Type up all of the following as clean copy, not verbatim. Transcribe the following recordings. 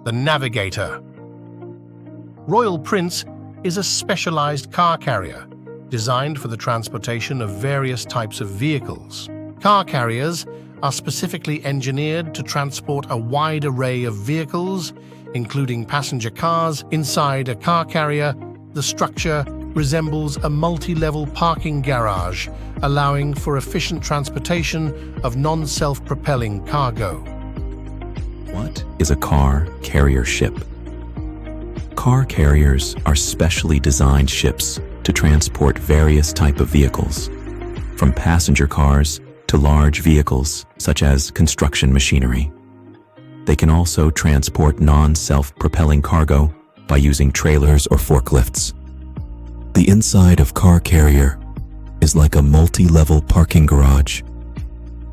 The Navigator. Royal Prince is a specialized car carrier designed for the transportation of various types of vehicles. Car carriers are specifically engineered to transport a wide array of vehicles, including passenger cars. Inside a car carrier, the structure resembles a multi-level parking garage, allowing for efficient transportation of non-self-propelling cargo. What is a car carrier ship? Car carriers are specially designed ships to transport various types of vehicles, from passenger cars to large vehicles such as construction machinery. They can also transport non-self-propelling cargo by using trailers or forklifts. The inside of car carrier is like a multi-level parking garage.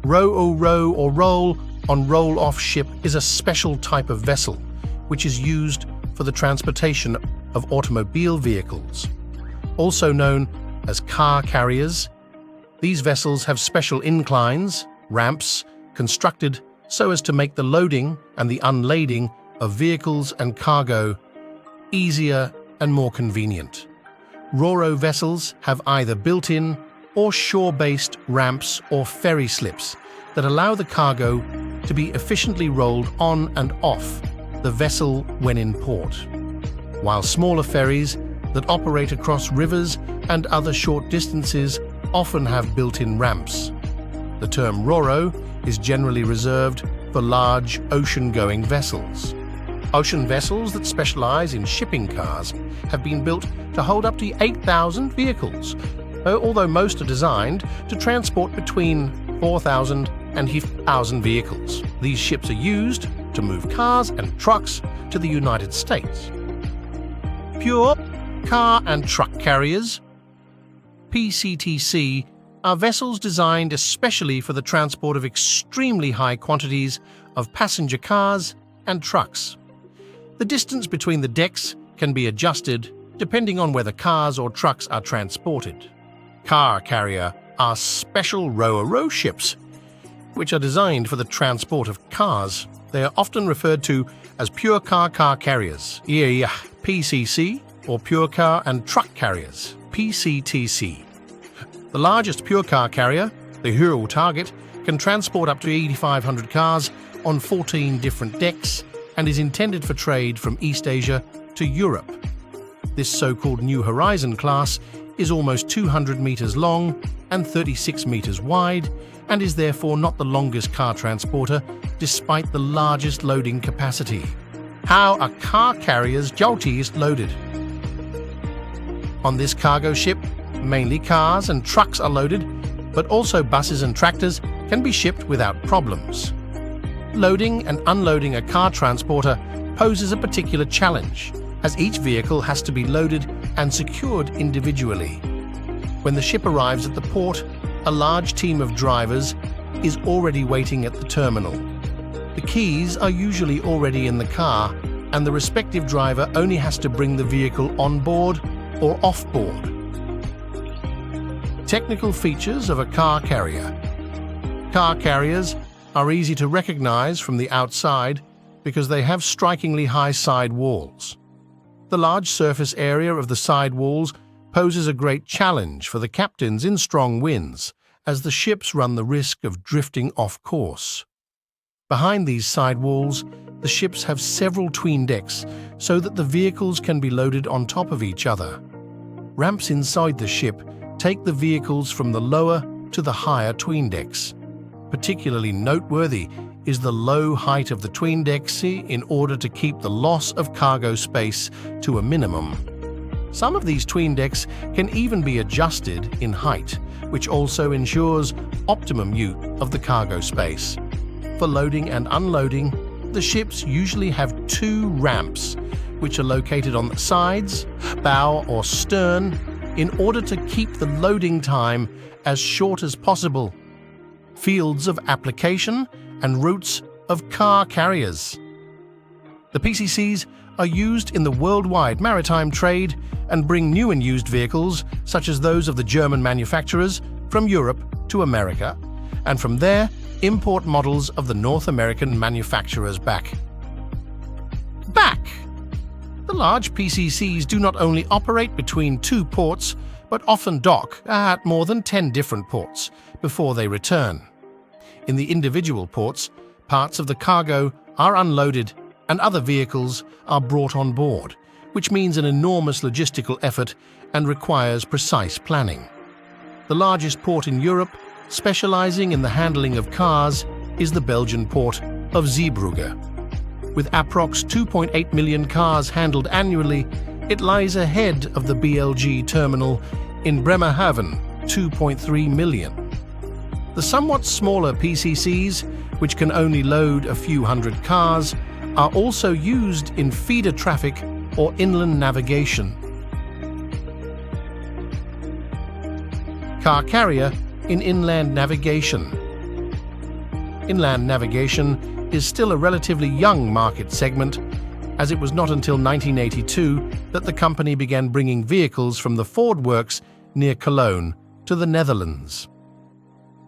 Row or roll-on roll-off ship is a special type of vessel which is used for the transportation of automobile vehicles. Also known as car carriers, these vessels have special inclines, ramps, constructed so as to make the loading and the unlading of vehicles and cargo easier and more convenient. Ro-ro vessels have either built-in or shore-based ramps or ferry slips that allow the cargo to be efficiently rolled on and off the vessel when in port, while smaller ferries that operate across rivers and other short distances often have built-in ramps. The term ro-ro is generally reserved for large ocean-going vessels. Ocean vessels that specialize in shipping cars have been built to hold up to 8,000 vehicles, although most are designed to transport between 4,000 and 5,000 vehicles. These ships are used to move cars and trucks to the United States. Pure car and truck carriers, PCTC, are vessels designed especially for the transport of extremely high quantities of passenger cars and trucks. The distance between the decks can be adjusted depending on whether cars or trucks are transported. Car carrier are special row-a-row ships, which are designed for the transport of cars. They are often referred to as pure car carriers, PCC, or pure car and truck carriers, PCTC. The largest pure car carrier, the Hero Target, can transport up to 8,500 cars on 14 different decks and is intended for trade from East Asia to Europe. This so-called New Horizon class is almost 200 meters long and 36 meters wide and is therefore not the longest car transporter despite the largest loading capacity. How are car carriers jolties loaded? On this cargo ship, mainly cars and trucks are loaded, but also buses and tractors can be shipped without problems. Loading and unloading a car transporter poses a particular challenge, as each vehicle has to be loaded and secured individually. When the ship arrives at the port, a large team of drivers is already waiting at the terminal. The keys are usually already in the car, and the respective driver only has to bring the vehicle on board or off board. Technical features of a car carrier. Car carriers are easy to recognize from the outside because they have strikingly high side walls. The large surface area of the side walls poses a great challenge for the captains in strong winds, as the ships run the risk of drifting off course. Behind these side walls, the ships have several tween decks so that the vehicles can be loaded on top of each other. Ramps inside the ship take the vehicles from the lower to the higher tween decks. Particularly noteworthy is the low height of the tween decks in order to keep the loss of cargo space to a minimum. Some of these tween decks can even be adjusted in height, which also ensures optimum use of the cargo space. For loading and unloading, the ships usually have two ramps, which are located on the sides, bow or stern, in order to keep the loading time as short as possible. Fields of application and routes of car carriers. The PCCs are used in the worldwide maritime trade and bring new and used vehicles, such as those of the German manufacturers, from Europe to America, and from there import models of the North American manufacturers back. The large PCCs do not only operate between 2 ports, but often dock at more than 10 different ports before they return. In the individual ports, parts of the cargo are unloaded and other vehicles are brought on board, which means an enormous logistical effort and requires precise planning. The largest port in Europe, specializing in the handling of cars, is the Belgian port of Zeebrugge. With approx 2.8 million cars handled annually, it lies ahead of the BLG terminal in Bremerhaven, 2.3 million. The somewhat smaller PCCs, which can only load a few hundred cars, are also used in feeder traffic or inland navigation. Car carrier in inland navigation. Inland navigation is still a relatively young market segment, as it was not until 1982 that the company began bringing vehicles from the Ford works near Cologne to the Netherlands.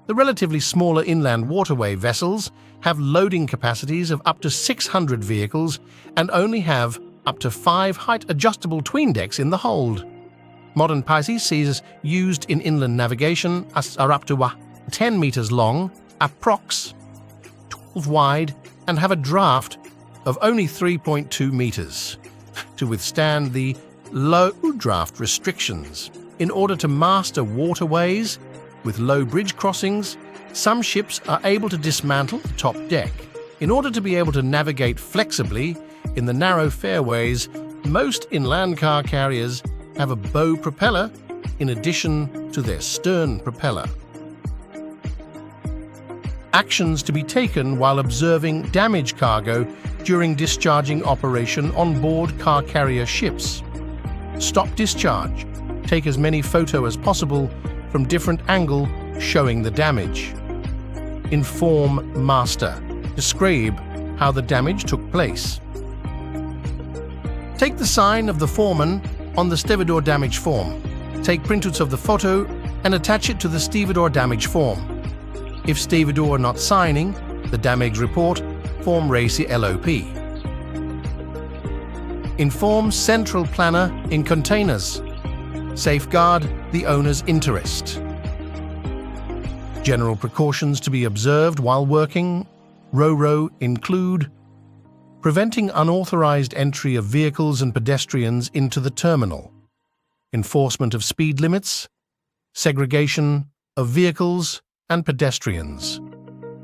The relatively smaller inland waterway vessels have loading capacities of up to 600 vehicles and only have up to 5 height-adjustable tween decks in the hold. Modern PCCs used in inland navigation are up to 10 meters long, approx 12 wide, and have a draft of only 3.2 meters to withstand the low draft restrictions. In order to master waterways with low bridge crossings, some ships are able to dismantle the top deck. In order to be able to navigate flexibly in the narrow fairways, most inland car carriers have a bow propeller in addition to their stern propeller. Actions to be taken while observing damaged cargo during discharging operation on board car carrier ships. Stop discharge. Take as many photos as possible from different angles showing the damage. Inform master. Describe how the damage took place. Take the sign of the foreman on the stevedore damage form. Take printouts of the photo and attach it to the stevedore damage form. If stevedore not signing the damage report, form raise the LOP. Inform central planner in containers. Safeguard the owner's interest. General precautions to be observed while working. RoRo include preventing unauthorized entry of vehicles and pedestrians into the terminal, enforcement of speed limits, segregation of vehicles and pedestrians,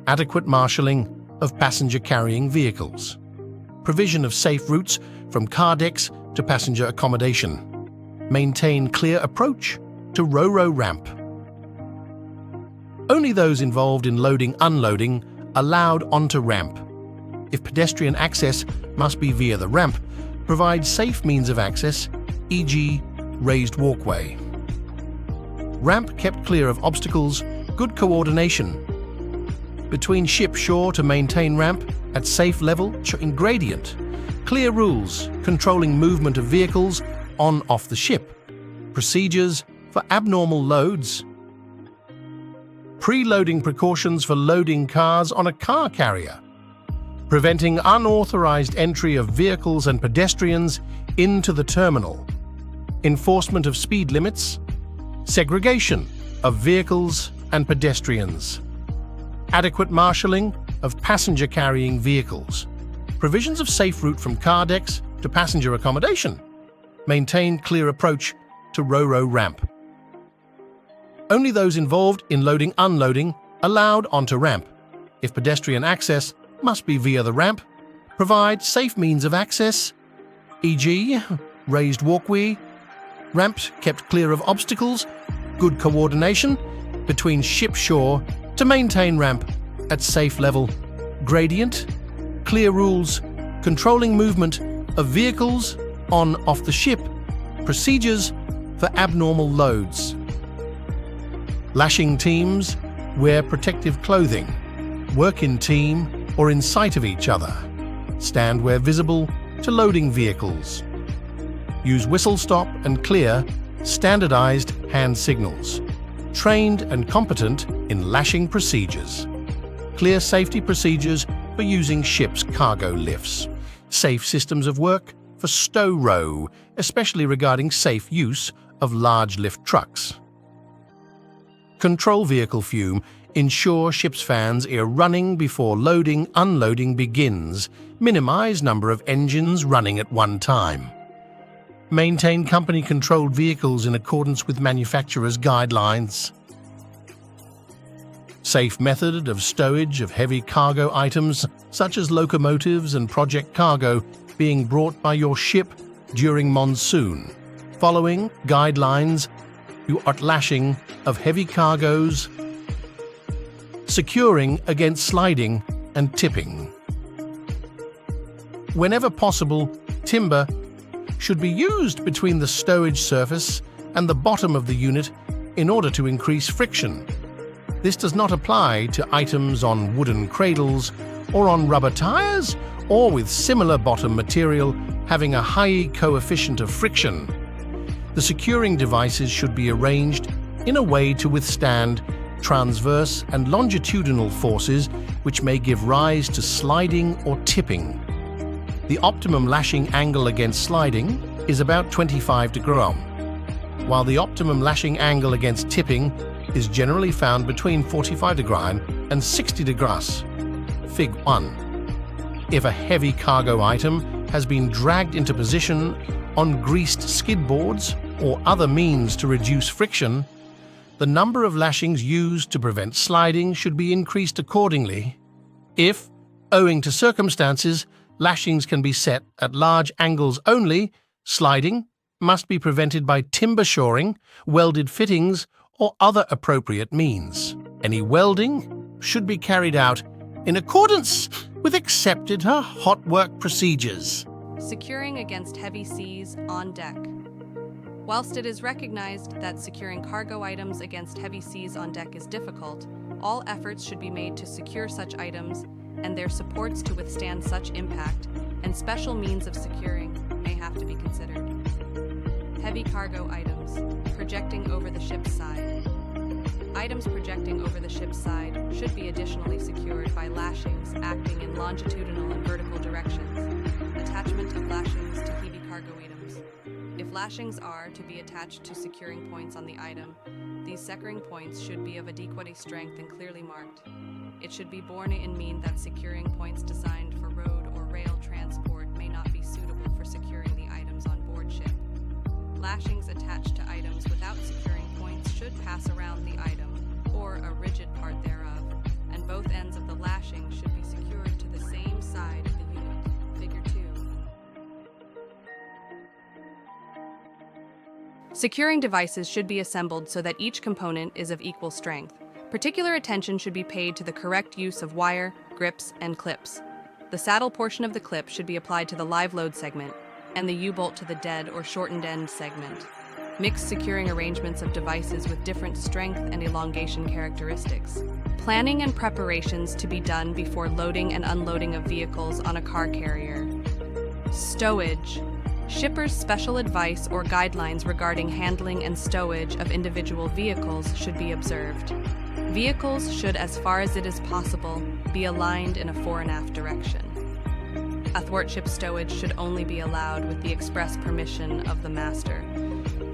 adequate marshalling of passenger-carrying vehicles, provision of safe routes from car decks to passenger accommodation, maintain clear approach to RoRo ramp. Only those involved in loading-unloading allowed onto ramp. If pedestrian access must be via the ramp, provide safe means of access, e.g. raised walkway. Ramp kept clear of obstacles, good coordination. Between ship shore to maintain ramp at safe level in gradient. Clear rules controlling movement of vehicles on/off the ship. Procedures for abnormal loads. Pre-loading precautions for loading cars on a car carrier. Preventing unauthorized entry of vehicles and pedestrians into the terminal. Enforcement of speed limits. Segregation of vehicles and pedestrians. Adequate marshalling of passenger-carrying vehicles. Provisions of safe route from car decks to passenger accommodation. Maintain clear approach to RoRo ramp. Only those involved in loading-unloading allowed onto ramp. If pedestrian access must be via the ramp, provide safe means of access, e.g. raised walkway, ramps kept clear of obstacles, good coordination between ship shore to maintain ramp at safe level, gradient, clear rules controlling movement of vehicles on/off the ship, procedures for abnormal loads. Lashing teams wear protective clothing, work in team or in sight of each other, stand where visible to loading vehicles. Use whistle stop and clear standardized hand signals. Trained and competent in lashing procedures. Clear safety procedures for using ships' cargo lifts. Safe systems of work for stow row, especially regarding safe use of large lift trucks. Control vehicle fume. Ensure ship's fans are running before loading, unloading begins. Minimize number of engines running at one time. Maintain company-controlled vehicles in accordance with manufacturer's guidelines. Safe method of stowage of heavy cargo items, such as locomotives and project cargo, being brought by your ship during monsoon. Following guidelines, you are lashing of heavy cargoes, securing against sliding and tipping. Whenever possible, timber should be used between the stowage surface and the bottom of the unit in order to increase friction. This does not apply to items on wooden cradles or on rubber tires or with similar bottom material having a high coefficient of friction. The securing devices should be arranged in a way to withstand transverse and longitudinal forces which may give rise to sliding or tipping. The optimum lashing angle against sliding is about 25 degrees, while the optimum lashing angle against tipping is generally found between 45 degrees and 60 degrees. Fig 1. If a heavy cargo item has been dragged into position on greased skid boards or other means to reduce friction, the number of lashings used to prevent sliding should be increased accordingly. If, owing to circumstances, lashings can be set at large angles only, sliding must be prevented by timber shoring, welded fittings, or other appropriate means. Any welding should be carried out in accordance with accepted hot work procedures. Securing against heavy seas on deck. Whilst it is recognized that securing cargo items against heavy seas on deck is difficult, all efforts should be made to secure such items and their supports to withstand such impact, and special means of securing may have to be considered. Heavy cargo items projecting over the ship's side. Items projecting over the ship's side should be additionally secured by lashings acting in longitudinal and vertical directions. Attachment of lashings to heavy cargo items. If lashings are to be attached to securing points on the item, these securing points should be of adequate strength and clearly marked. It should be borne in mind that securing points designed for road or rail transport may not be suitable for securing the items on board ship. Lashings attached to items without securing points should pass around the item, or a rigid part thereof, and both ends of the lashing should be secured to the same side of the unit. Figure 2. Securing devices should be assembled so that each component is of equal strength. Particular attention should be paid to the correct use of wire, grips, and clips. The saddle portion of the clip should be applied to the live load segment, and the U-bolt to the dead or shortened end segment. Mix securing arrangements of devices with different strength and elongation characteristics. Planning and preparations to be done before loading and unloading of vehicles on a car carrier. Stowage. Shippers' special advice or guidelines regarding handling and stowage of individual vehicles should be observed. Vehicles should, as far as it is possible, be aligned in a fore and aft direction. Athwartship stowage should only be allowed with the express permission of the master,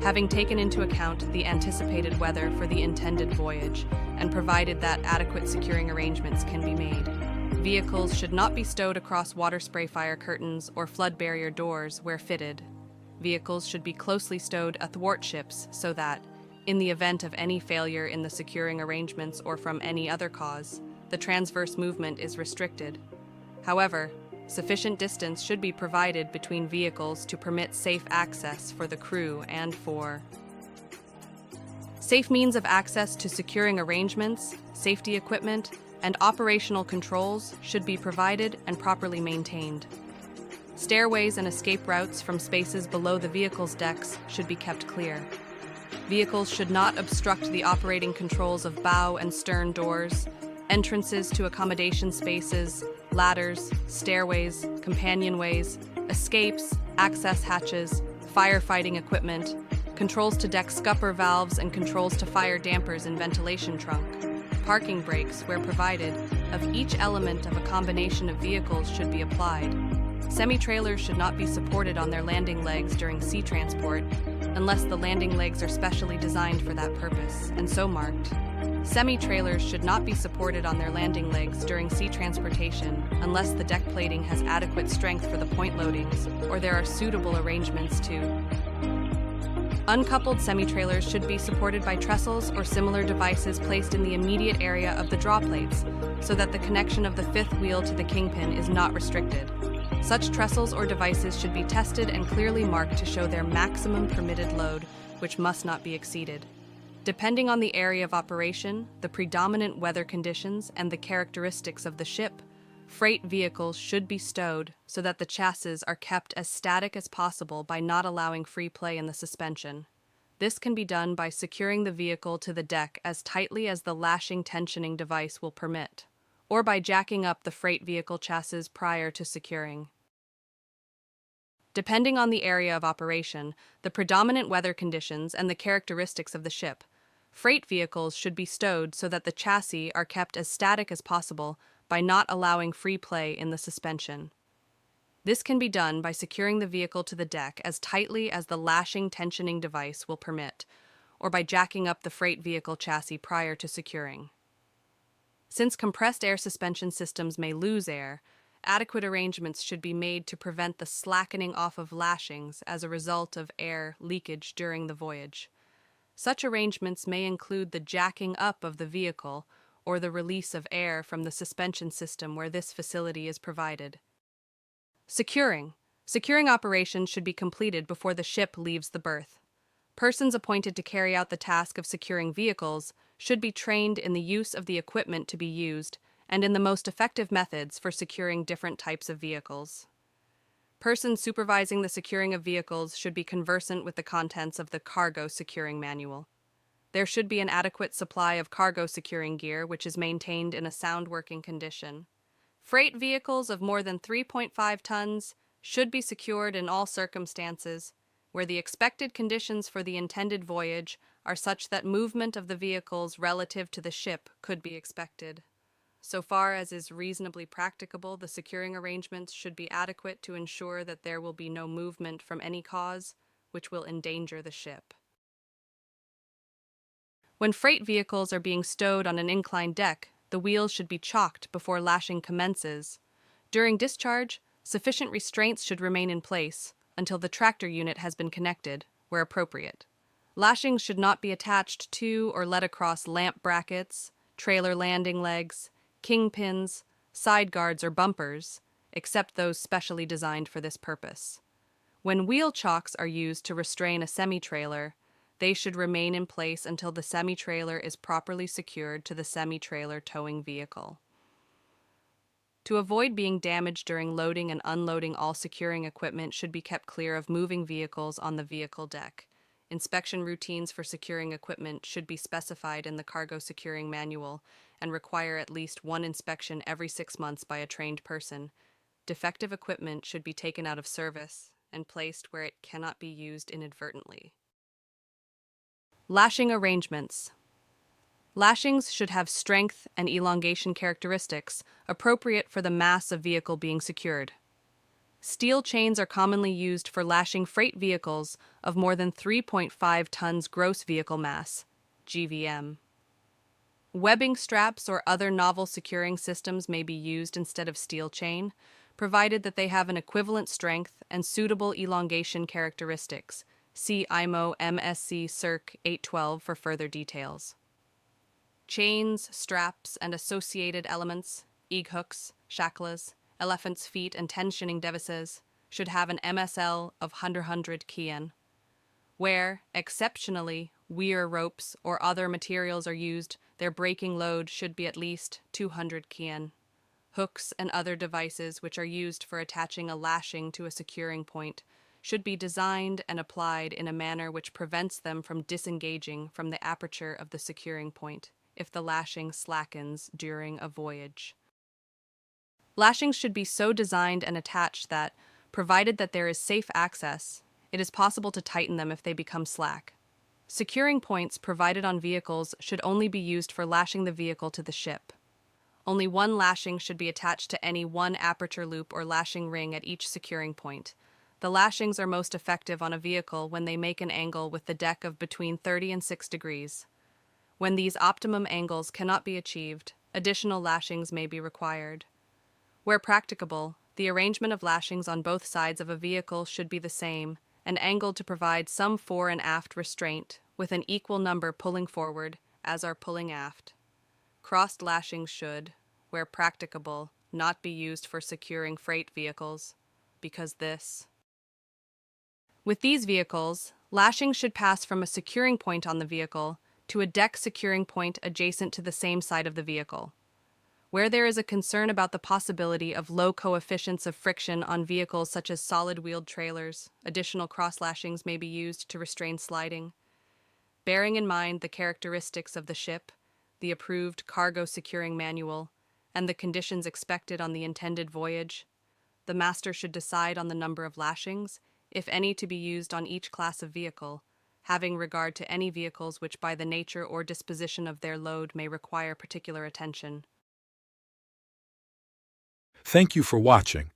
having taken into account the anticipated weather for the intended voyage, and provided that adequate securing arrangements can be made. Vehicles should not be stowed across water spray fire curtains or flood barrier doors where fitted. Vehicles should be closely stowed athwartships so that, in the event of any failure in the securing arrangements or from any other cause, the transverse movement is restricted. However, sufficient distance should be provided between vehicles to permit safe access for the crew and for safe means of access to securing arrangements, safety equipment, and operational controls should be provided and properly maintained. Stairways and escape routes from spaces below the vehicle's decks should be kept clear. Vehicles should not obstruct the operating controls of bow and stern doors, entrances to accommodation spaces, ladders, stairways, companionways, escapes, access hatches, firefighting equipment, controls to deck scupper valves and controls to fire dampers and ventilation trunk. Parking brakes, where provided, of each element of a combination of vehicles should be applied. Semi-trailers should not be supported on their landing legs during sea transport, unless the landing legs are specially designed for that purpose, and so marked. Semi-trailers should not be supported on their landing legs during sea transportation unless the deck plating has adequate strength for the point loadings or there are suitable arrangements to. Uncoupled semi-trailers should be supported by trestles or similar devices placed in the immediate area of the draw plates so that the connection of the fifth wheel to the kingpin is not restricted. Such trestles or devices should be tested and clearly marked to show their maximum permitted load, which must not be exceeded. Depending on the area of operation, the predominant weather conditions, and the characteristics of the ship, freight vehicles should be stowed so that the chassis are kept as static as possible by not allowing free play in the suspension. This can be done by securing the vehicle to the deck as tightly as the lashing tensioning device will permit, or by jacking up the freight vehicle chassis prior to securing. Depending on the area of operation, the predominant weather conditions, and the characteristics of the ship, freight vehicles should be stowed so that the chassis are kept as static as possible by not allowing free play in the suspension. This can be done by securing the vehicle to the deck as tightly as the lashing tensioning device will permit, or by jacking up the freight vehicle chassis prior to securing. Since compressed air suspension systems may lose air, adequate arrangements should be made to prevent the slackening off of lashings as a result of air leakage during the voyage. Such arrangements may include the jacking up of the vehicle or the release of air from the suspension system where this facility is provided. Securing. Securing operations should be completed before the ship leaves the berth. Persons appointed to carry out the task of securing vehicles should be trained in the use of the equipment to be used and in the most effective methods for securing different types of vehicles. Persons supervising the securing of vehicles should be conversant with the contents of the cargo securing manual. There should be an adequate supply of cargo securing gear which is maintained in a sound working condition. Freight vehicles of more than 3.5 tons should be secured in all circumstances where the expected conditions for the intended voyage are such that movement of the vehicles relative to the ship could be expected. So far as is reasonably practicable, the securing arrangements should be adequate to ensure that there will be no movement from any cause which will endanger the ship. When freight vehicles are being stowed on an inclined deck, the wheels should be chocked before lashing commences. During discharge, sufficient restraints should remain in place until the tractor unit has been connected, where appropriate. Lashings should not be attached to or led across lamp brackets, trailer landing legs, kingpins, side guards, or bumpers, except those specially designed for this purpose. When wheel chocks are used to restrain a semi-trailer, they should remain in place until the semi-trailer is properly secured to the semi-trailer towing vehicle. To avoid being damaged during loading and unloading, all securing equipment should be kept clear of moving vehicles on the vehicle deck. Inspection routines for securing equipment should be specified in the cargo securing manual and require at least one inspection every 6 months by a trained person. Defective equipment should be taken out of service and placed where it cannot be used inadvertently. Lashing arrangements. Lashings should have strength and elongation characteristics appropriate for the mass of vehicle being secured. Steel chains are commonly used for lashing freight vehicles of more than 3.5 tons gross vehicle mass, GVM. Webbing straps or other novel securing systems may be used instead of steel chain, provided that they have an equivalent strength and suitable elongation characteristics. See IMO MSC Circ 812 for further details. Chains, straps, and associated elements, eag hooks, shackles, elephant's feet, and tensioning devices should have an MSL of 100 kN. Where, exceptionally, weir ropes or other materials are used, their breaking load should be at least 200 kN. Hooks and other devices which are used for attaching a lashing to a securing point should be designed and applied in a manner which prevents them from disengaging from the aperture of the securing point if the lashing slackens during a voyage. Lashings should be so designed and attached that, provided that there is safe access, it is possible to tighten them if they become slack. Securing points provided on vehicles should only be used for lashing the vehicle to the ship. Only one lashing should be attached to any one aperture loop or lashing ring at each securing point. The lashings are most effective on a vehicle when they make an angle with the deck of between 30 and 6 degrees. When these optimum angles cannot be achieved, additional lashings may be required. Where practicable, the arrangement of lashings on both sides of a vehicle should be the same and angled to provide some fore and aft restraint, with an equal number pulling forward as are pulling aft. Crossed lashings should, where practicable, not be used for securing freight vehicles, because With these vehicles, lashings should pass from a securing point on the vehicle to a deck securing point adjacent to the same side of the vehicle. Where there is a concern about the possibility of low coefficients of friction on vehicles such as solid-wheeled trailers, additional cross-lashings may be used to restrain sliding. Bearing in mind the characteristics of the ship, the approved cargo securing manual, and the conditions expected on the intended voyage, the master should decide on the number of lashings, if any, to be used on each class of vehicle, having regard to any vehicles which by the nature or disposition of their load may require particular attention. Thank you for watching.